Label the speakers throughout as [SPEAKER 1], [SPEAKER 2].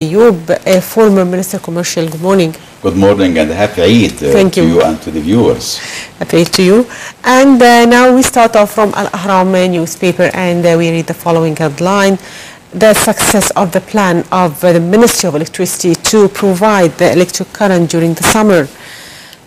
[SPEAKER 1] Ayoub, a former Minister of Commercial. Good morning.
[SPEAKER 2] Good morning and happy Eid to you and to the viewers.
[SPEAKER 1] Happy Eid to you. And now we start off from Al-Ahram newspaper, and we read the following headline. The success of the plan of the Ministry of Electricity to provide the electric current during the summer.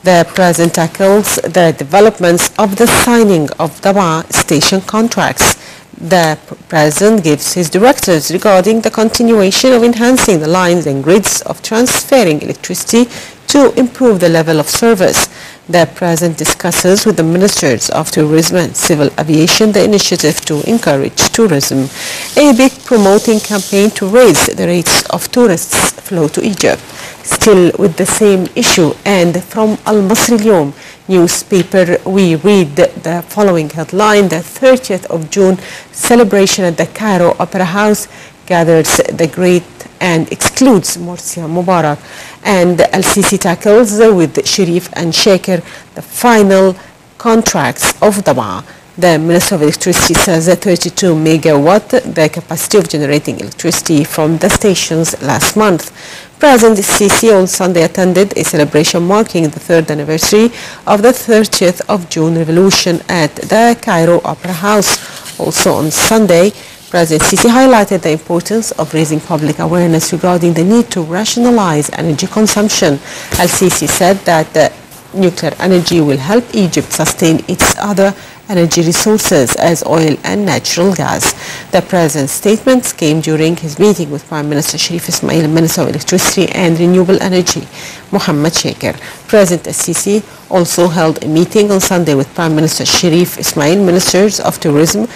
[SPEAKER 1] The President tackles the developments of the signing of Daba station contracts. The President gives his directives regarding the continuation of enhancing the lines and grids of transferring electricity to improve the level of service. The President discusses with the Ministers of Tourism and Civil Aviation the initiative to encourage tourism. A big promoting campaign to raise the rates of tourists flow to Egypt. Still with the same issue, and from Al-Masri Al-Yawm newspaper we read the following headline. The 30th of June celebration at the Cairo Opera House gathers the great and excludes Morsia Mubarak. And Al-Sisi tackles with Sharif and Shaker the final contracts of Daba. The Minister of Electricity says that 32 megawatt the capacity of generating electricity from the stations last month. President Sisi on Sunday attended a celebration marking the 3rd anniversary of the 30th of June revolution at the Cairo Opera House. Also on Sunday, President Sisi highlighted the importance of raising public awareness regarding the need to rationalize energy consumption. Al-Sisi said that nuclear energy will help Egypt sustain its other energy resources as oil and natural gas. The President's statements came during his meeting with Prime Minister Sharif Ismail, Minister of Electricity and Renewable Energy, Mohammed Shaker. President Sisi also held a meeting on Sunday with Prime Minister Sharif Ismail, Minister of Tourism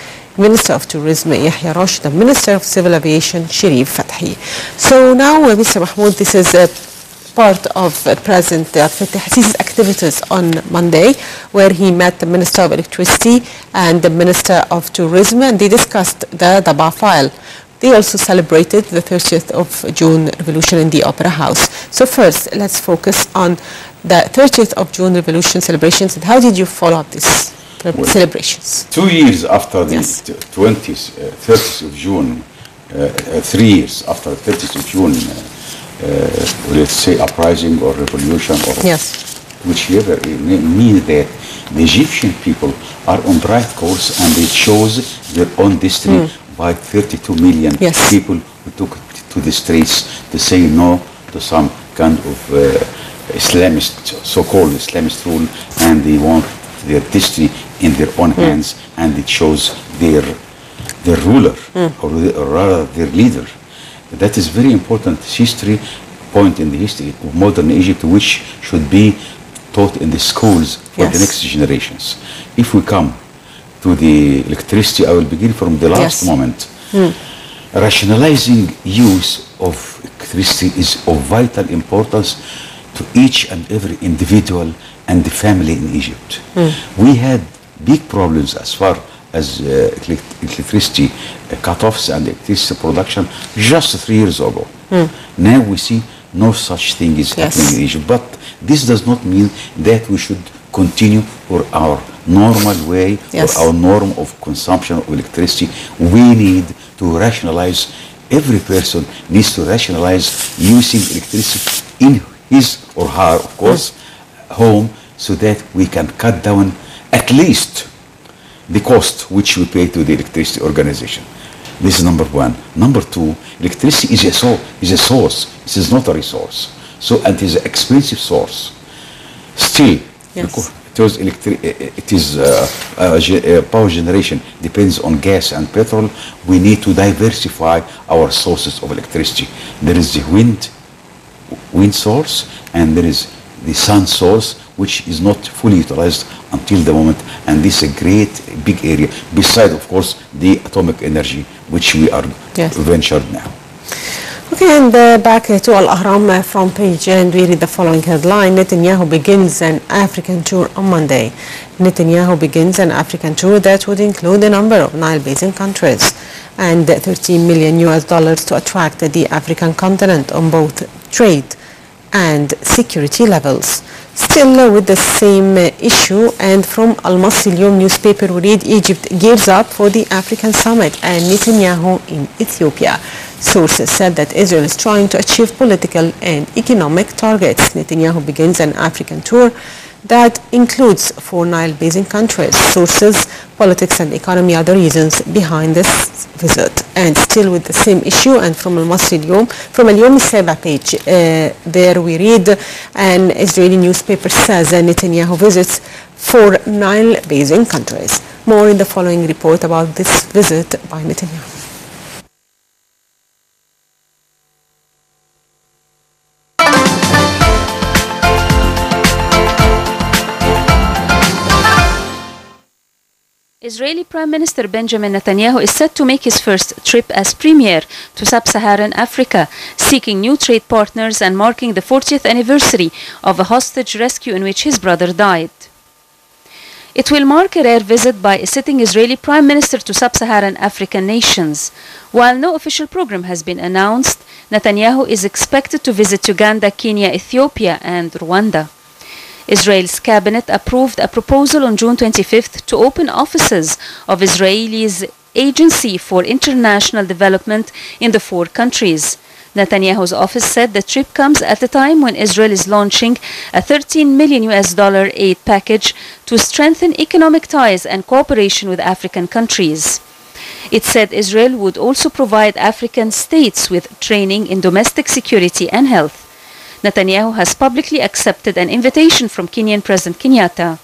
[SPEAKER 1] Yahya Rashid, and Minister of Civil Aviation Sharif Fathi. So now, Mr. Mahmoud, this is part of President Fattah Sisi's activities on Monday, where he met the Minister of Electricity and the Minister of Tourism, and they discussed the Daba file. They also celebrated the 30th of June revolution in the Opera House. So first, let's focus on the 30th of June revolution celebrations, and how did you follow up these celebrations?
[SPEAKER 2] 2 years after the 30th of June, 3 years after the 30th of June, let's say uprising or revolution or whichever, it means that the Egyptian people are on the right course, and they chose their own destiny by 32 million people who took to the streets to say no to some kind of Islamist, so-called Islamist rule, and they want their destiny in their own hands, and it shows their ruler, or rather their leader. That is very important history point in the history of modern Egypt, which should be taught in the schools for the next generations. If we come to the electricity, I will begin from the last moment. Rationalizing use of electricity is of vital importance to each and every individual and the family in Egypt. We had big problems as far as electricity cut-offs and electricity production just 3 years ago. Now we see no such thing is happening in Egypt, but this does not mean that we should continue for our normal way or our norm of consumption of electricity. We need to rationalize, every person needs to rationalize using electricity in his or her, of course, home, so that we can cut down at least the cost which we pay to the electricity organization. This is number one. Number two, electricity is a source. It is not a resource. So, and it is an expensive source. Still, because it is power generation depends on gas and petrol, we need to diversify our sources of electricity. There is the wind source, and there is the sun source, which is not fully utilized until the moment, and this is a great big area, beside of course the atomic energy which we are ventured now.
[SPEAKER 1] Okay, and back to Al-Ahram front page, and we read the following headline. Netanyahu begins an African tour on Monday. Netanyahu begins an African tour that would include a number of Nile Basin countries and $13 million to attract the African continent on both trade and security levels. Still with the same issue, and from Al-Masri Al-Yawm newspaper we read Egypt gears up for the African summit and Netanyahu in Ethiopia. Sources said that Israel is trying to achieve political and economic targets. Netanyahu begins an African tour that includes 4 Nile Basin countries. Sources, politics and economy are the reasons behind this visit. And still with the same issue, and from Al-Masri Al-Yawm, from Al-Yawm Seba page, there we read an Israeli newspaper says Netanyahu visits 4 Nile Basin countries. More in the following report about this visit by Netanyahu.
[SPEAKER 3] Israeli Prime Minister Benjamin Netanyahu is set to make his first trip as premier to sub-Saharan Africa, seeking new trade partners and marking the 40th anniversary of a hostage rescue in which his brother died. It will mark a rare visit by a sitting Israeli Prime Minister to sub-Saharan African nations. While no official program has been announced, Netanyahu is expected to visit Uganda, Kenya, Ethiopia and Rwanda. Israel's cabinet approved a proposal on June 25th to open offices of Israel's Agency for International Development in the 4 countries. Netanyahu's office said the trip comes at a time when Israel is launching a $13 million aid package to strengthen economic ties and cooperation with African countries. It said Israel would also provide African states with training in domestic security and health. Netanyahu has publicly accepted an invitation from Kenyan President Kenyatta.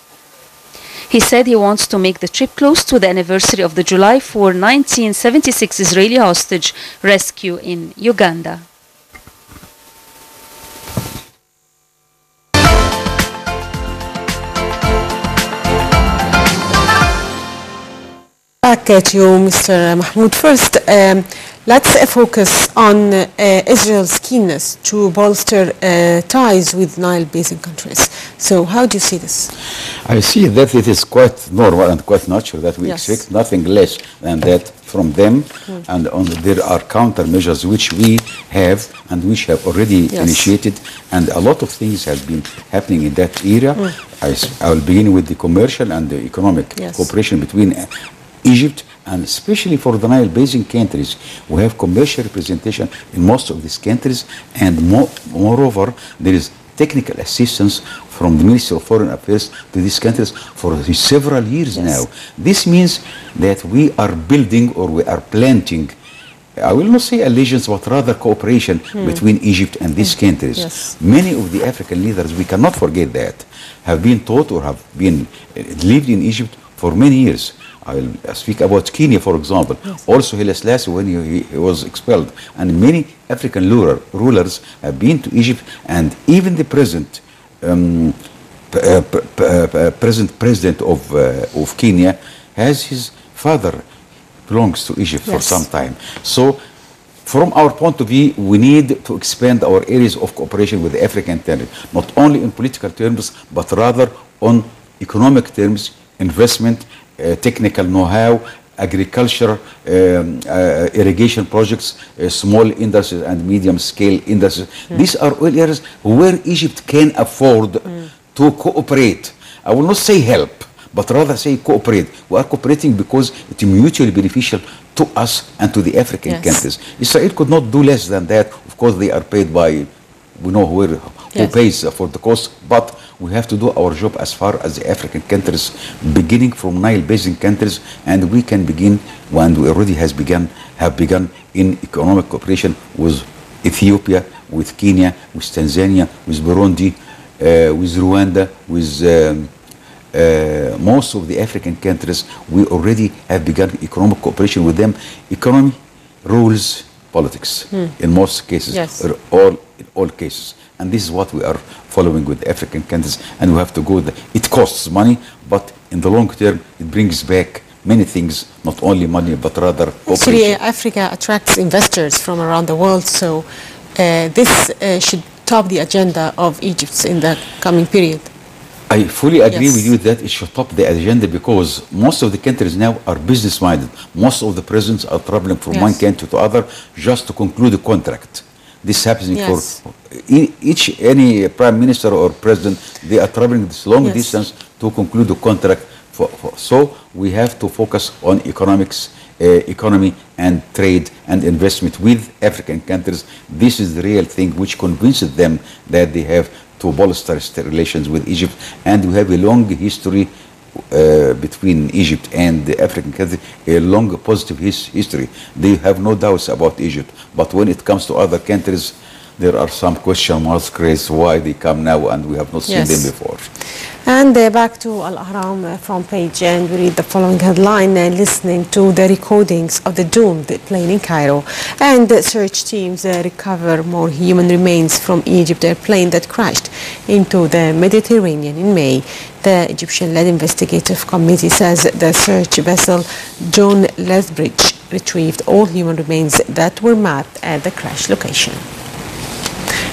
[SPEAKER 3] He said he wants to make the trip close to the anniversary of the July 4, 1976 Israeli hostage rescue in Uganda.
[SPEAKER 1] Back at you, Mr. Mahmoud. First, let's focus on Israel's keenness to bolster ties with Nile Basin countries. So how do you see this?
[SPEAKER 2] I see that it is quite normal and quite natural that we expect nothing less than that from them, and there are countermeasures which we have and which have already initiated, and a lot of things have been happening in that area. I will begin with the commercial and the economic cooperation between Egypt, and especially for the Nile Basin countries. We have commercial representation in most of these countries, and moreover, there is technical assistance from the Ministry of Foreign Affairs to these countries for several years now. This means that we are building, or we are planting, I will not say allegiance, but rather cooperation between Egypt and these countries. Many of the African leaders, we cannot forget that, have been taught or have been lived in Egypt for many years. I will speak about Kenya, for example. Also, Haile Selassie, when he was expelled, and many African rulers have been to Egypt, and even the present president of Kenya has his father belongs to Egypt for some time. So, from our point of view, we need to expand our areas of cooperation with the African territory, not only in political terms, but rather on economic terms, investment, technical know-how, agriculture, irrigation projects, small industries and medium-scale industries. These are all areas where Egypt can afford to cooperate. I will not say help, but rather say cooperate. We are cooperating because it is mutually beneficial to us and to the African countries. Israel could not do less than that. Of course, they are paid by, we know who pays for the cost, but we have to do our job as far as the African countries, beginning from Nile Basin countries, and we can begin, and we already have begun in economic cooperation with Ethiopia, with Kenya, with Tanzania, with Burundi, with Rwanda, with most of the African countries. We already have begun economic cooperation with them. Economy rules politics in most cases, or in all cases. And this is what we are following with the African countries, and we have to go there. It costs money, but in the long term, it brings back many things, not only money, but rather cooperation.
[SPEAKER 1] Actually, Africa attracts investors from around the world, so this should top the agenda of Egypt in the coming period.
[SPEAKER 2] I fully agree with you that it should top the agenda, because most of the countries now are business-minded. Most of the presidents are traveling from one country to other just to conclude a contract. this happening
[SPEAKER 1] Yes.
[SPEAKER 2] for any prime minister or president. They are traveling this long distance to conclude the contract. So we have to focus on economy and trade and investment with African countries. This is the real thing which convinces them that they have to bolster relations with Egypt, and we have a long history between Egypt and the African countries, a long positive history. They have no doubts about Egypt, but when it comes to other countries, there are some question marks raised why they come now and we have not seen them before.
[SPEAKER 1] And back to Al-Ahram front page, and we read the following headline, listening to the recordings of the doomed plane in Cairo. And search teams recover more human remains from Egypt airplane that crashed into the Mediterranean in May. The Egyptian-led investigative committee says the search vessel John Lethbridge retrieved all human remains that were mapped at the crash location.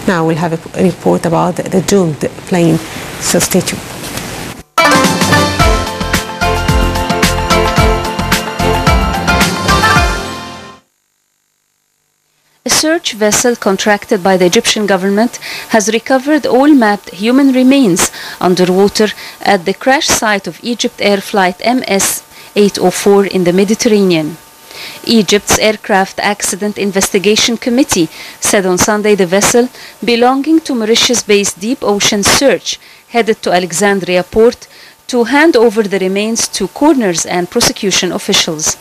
[SPEAKER 1] Now we'll have a report about the doomed plane, so stay tuned.
[SPEAKER 3] A search vessel contracted by the Egyptian government has recovered all mapped human remains underwater at the crash site of Egypt Air Flight MS-804 in the Mediterranean. Egypt's Aircraft Accident Investigation Committee said on Sunday the vessel, belonging to Mauritius-based Deep Ocean Search, headed to Alexandria port to hand over the remains to coroners and prosecution officials.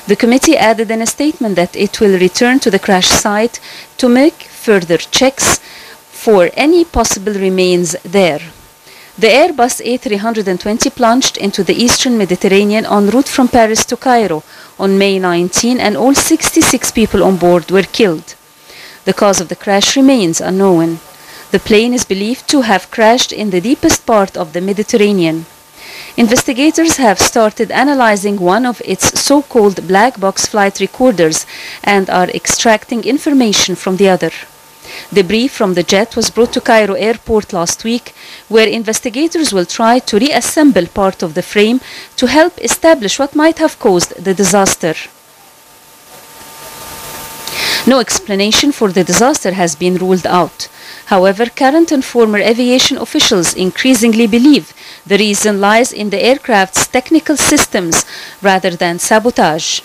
[SPEAKER 3] The committee added in a statement that it will return to the crash site to make further checks for any possible remains there. The Airbus A320 plunged into the eastern Mediterranean en route from Paris to Cairo on May 19, and all 66 people on board were killed. The cause of the crash remains unknown. The plane is believed to have crashed in the deepest part of the Mediterranean. Investigators have started analyzing one of its so-called black box flight recorders and are extracting information from the other. Debris from the jet was brought to Cairo airport last week, where investigators will try to reassemble part of the frame to help establish what might have caused the disaster. No explanation for the disaster has been ruled out. However, current and former aviation officials increasingly believe the reason lies in the aircraft's technical systems rather than sabotage.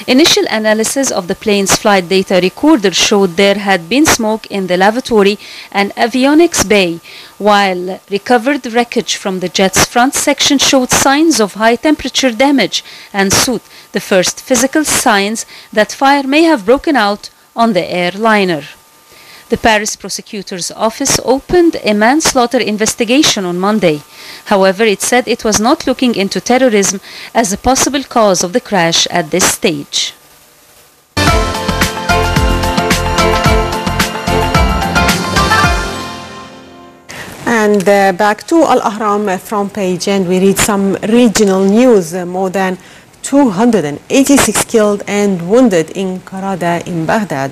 [SPEAKER 3] Initial analysis of the plane's flight data recorder showed there had been smoke in the lavatory and avionics bay, while recovered wreckage from the jet's front section showed signs of high temperature damage and soot, the first physical signs that fire may have broken out on the airliner. The Paris prosecutor's office opened a manslaughter investigation on Monday. However, it said it was not looking into terrorism as a possible cause of the crash at this stage.
[SPEAKER 1] And back to Al-Ahram front page, and we read some regional news. More than 286 killed and wounded in Qarada in Baghdad.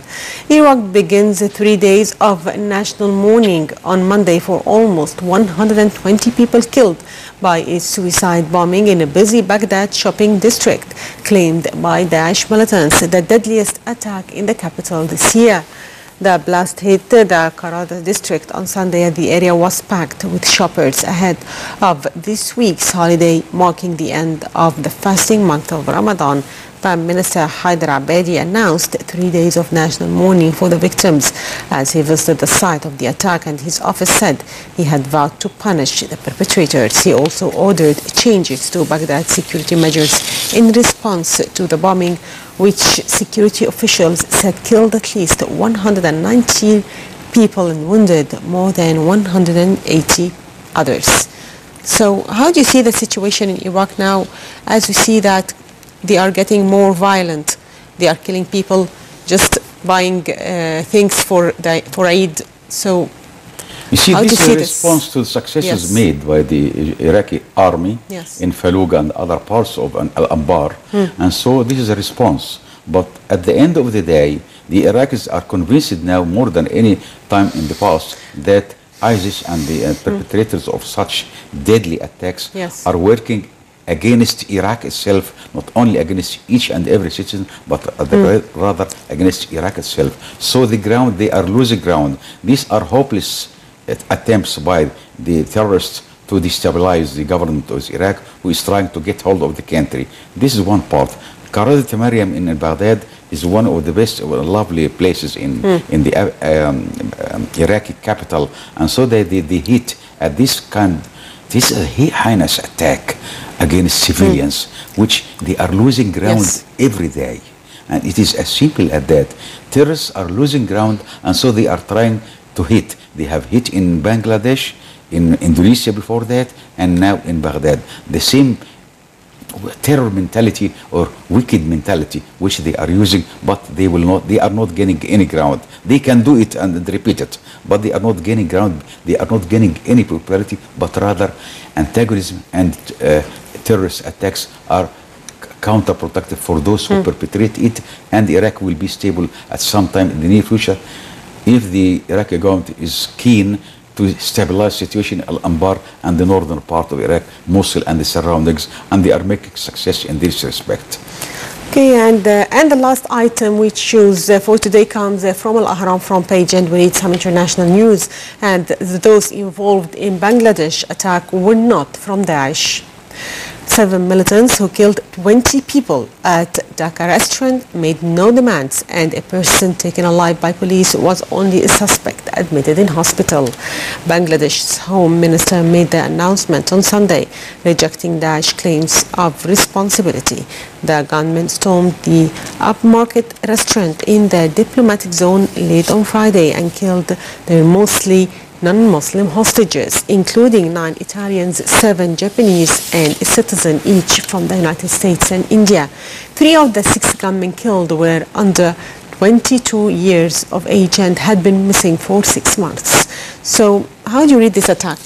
[SPEAKER 1] Iraq begins 3 days of national mourning on Monday for almost 120 people killed by a suicide bombing in a busy Baghdad shopping district, claimed by Daesh militants, the deadliest attack in the capital this year. The blast hit the Qarada district on Sunday, and the area was packed with shoppers ahead of this week's holiday, marking the end of the fasting month of Ramadan. Prime Minister Haider Abadi announced 3 days of national mourning for the victims as he visited the site of the attack, and his office said he had vowed to punish the perpetrators. He also ordered changes to Baghdad security measures in response to the bombing, which security officials said killed at least 119 people and wounded more than 180 others. So how do you see the situation in Iraq now, as we see that they are getting more violent? They are killing people, just buying things for Eid. So
[SPEAKER 2] you see,
[SPEAKER 1] how
[SPEAKER 2] this
[SPEAKER 1] do you see
[SPEAKER 2] is a response to the successes made by the Iraqi army in Fallujah and other parts of Al-Anbar. And so this is a response. But at the end of the day, the Iraqis are convinced now more than any time in the past that ISIS and the perpetrators of such deadly attacks are working against Iraq itself, not only against each and every citizen, but rather against Iraq itself. So the ground, they are losing ground. These are hopeless attempts by the terrorists to destabilize the government of Iraq, who is trying to get hold of the country. This is one part. Qaradat Maryam in Baghdad is one of the best, lovely places in the Iraqi capital, and so they hit at this is a heinous attack against civilians, which they are losing ground every day, and it is as simple as that. Terrorists are losing ground, and so they are trying to hit. They have hit in Bangladesh, in Indonesia before that, and now in Baghdad. The same terror mentality or wicked mentality which they are using, but they are not gaining any ground. They can do it and repeat it, but they are not gaining ground. They are not gaining any popularity, but rather antagonism and terrorist attacks are counterproductive for those who perpetrate it, and Iraq will be stable at some time in the near future if the Iraqi government is keen to stabilize situation in Al-Anbar and the northern part of Iraq, Mosul and the surroundings, and they are making success in this respect.
[SPEAKER 1] Okay, and the last item we choose for today comes from Al-Ahram front page, and we read some international news. And those involved in Bangladesh attack were not from Daesh. 7 militants who killed 20 people at Dhaka restaurant made no demands, and a person taken alive by police was only a suspect admitted in hospital. Bangladesh's Home Minister made the announcement on Sunday, rejecting Daesh claims of responsibility. The gunmen stormed the upmarket restaurant in the diplomatic zone late on Friday and killed their mostly non-Muslim hostages, including 9 Italians, 7 Japanese, and a citizen, each from the United States and India. 3 of the 6 gunmen killed were under 22 years of age and had been missing for 6 months. So, how do you read this attack?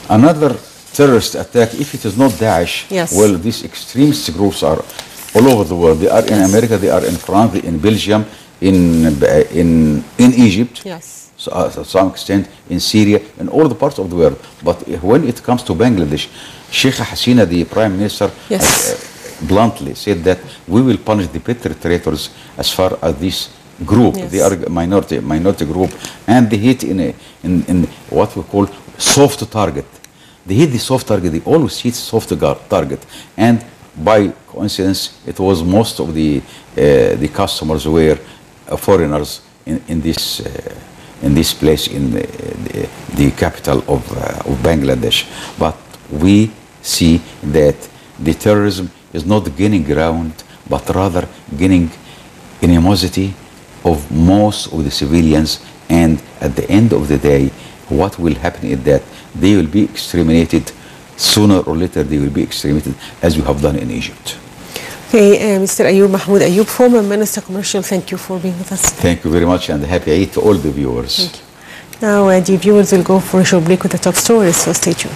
[SPEAKER 2] Another terrorist attack, if it is not Daesh, well, these extremist groups are all over the world. They are in America, they are in France, in Belgium, in Egypt. So, to some extent in Syria and all the parts of the world. But when it comes to Bangladesh, Sheikh Hasina, the Prime Minister, bluntly said that we will punish the perpetrators as far as this group. They are a minority group, and they hit in what we call soft target. They hit the soft target. They always hit soft target, and by coincidence, it was most of the customers were foreigners in this place, in the capital of Bangladesh. But we see that the terrorism is not gaining ground, but rather gaining animosity of most of the civilians, and at the end of the day, what will happen is that they will be exterminated. Sooner or later, they will be exterminated, as we have done in Egypt.
[SPEAKER 1] Okay, Mr. Ayoub, Mahmoud Ayoub, former Minister Commercial, thank you for being with us.
[SPEAKER 2] Thank you very much, and happy Eid to all the viewers.
[SPEAKER 1] Thank you. Now, the viewers will go for a short break with the top stories, so stay tuned.